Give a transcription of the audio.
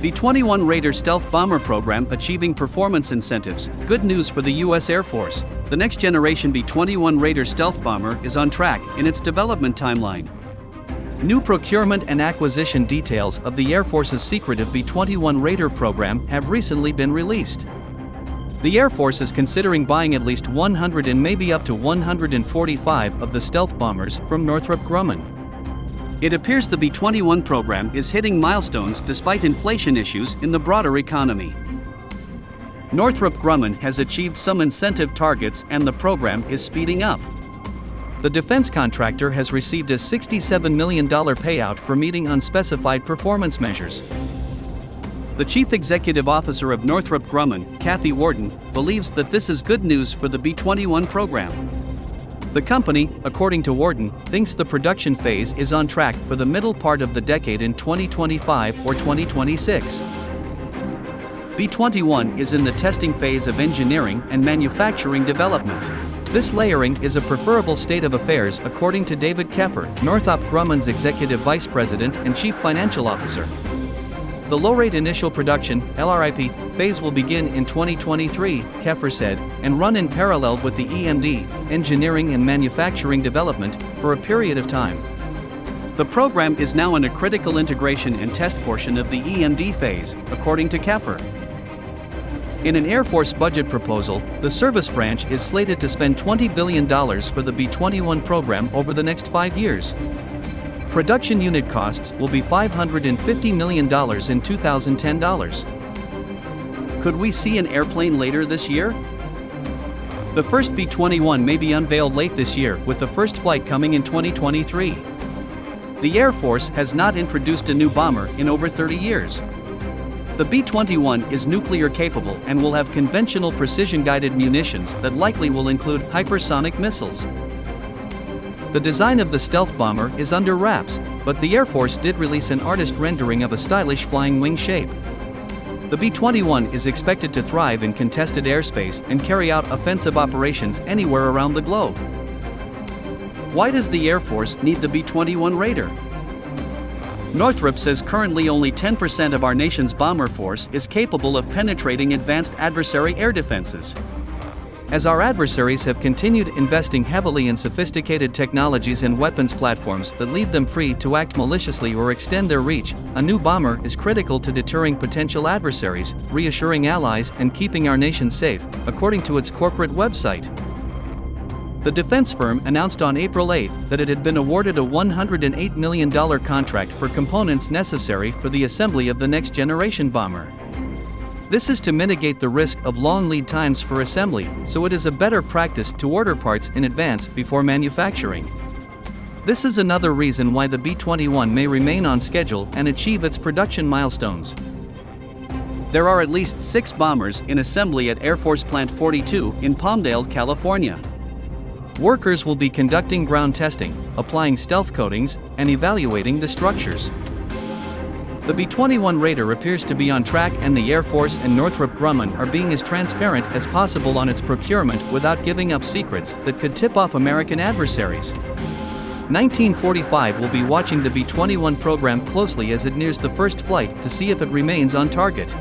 B-21 Raider stealth bomber program achieving performance incentives. Good news for the U.S. Air Force. The next generation B-21 Raider stealth bomber is on track in its development timeline. New procurement and acquisition details of the Air Force's secretive B-21 Raider program have recently been released. The Air Force is considering buying at least 100 and maybe up to 145 of the stealth bombers from Northrop Grumman. It appears the B-21 program is hitting milestones despite inflation issues in the broader economy. Northrop Grumman has achieved some incentive targets and the program is speeding up. The defense contractor has received a $67 million payout for meeting unspecified performance measures. The Chief Executive Officer of Northrop Grumman, Kathy Warden, believes that this is good news for the B-21 program. The company, according to Warden, thinks the production phase is on track for the middle part of the decade in 2025 or 2026. B-21 is in the testing phase of engineering and manufacturing development. This layering is a preferable state of affairs according to David Keffer, Northrop Grumman's Executive Vice President and Chief Financial Officer. The low-rate initial production (LRIP) phase will begin in 2023, Keffer said, and run in parallel with the EMD, engineering and manufacturing development, for a period of time. The program is now in a critical integration and test portion of the EMD phase, according to Keffer. In an Air Force budget proposal, the service branch is slated to spend $20 billion for the B-21 program over the next 5 years. Production unit costs will be $550 million in 2010 dollars. Could we see an airplane later this year? The first B-21 may be unveiled late this year, with the first flight coming in 2023. The Air Force has not introduced a new bomber in over 30 years. The B-21 is nuclear capable and will have conventional precision-guided munitions that likely will include hypersonic missiles. The design of the stealth bomber is under wraps, but the Air Force did release an artist rendering of a stylish flying wing shape. The B-21 is expected to thrive in contested airspace and carry out offensive operations anywhere around the globe. Why does the Air Force need the B-21 Raider? Northrop says currently only 10% of our nation's bomber force is capable of penetrating advanced adversary air defenses. As our adversaries have continued investing heavily in sophisticated technologies and weapons platforms that leave them free to act maliciously or extend their reach, a new bomber is critical to deterring potential adversaries, reassuring allies, and keeping our nation safe, according to its corporate website. The defense firm announced on April 8 that it had been awarded a $108 million contract for components necessary for the assembly of the next-generation bomber. This is to mitigate the risk of long lead times for assembly, so it is a better practice to order parts in advance before manufacturing. This is another reason why the B-21 may remain on schedule and achieve its production milestones. There are at least 6 bombers in assembly at Air Force Plant 42 in Palmdale, California. Workers will be conducting ground testing, applying stealth coatings, and evaluating the structures. The B-21 Raider appears to be on track, and the Air Force and Northrop Grumman are being as transparent as possible on its procurement without giving up secrets that could tip off American adversaries. 1945 will be watching the B-21 program closely as it nears the first flight to see if it remains on target.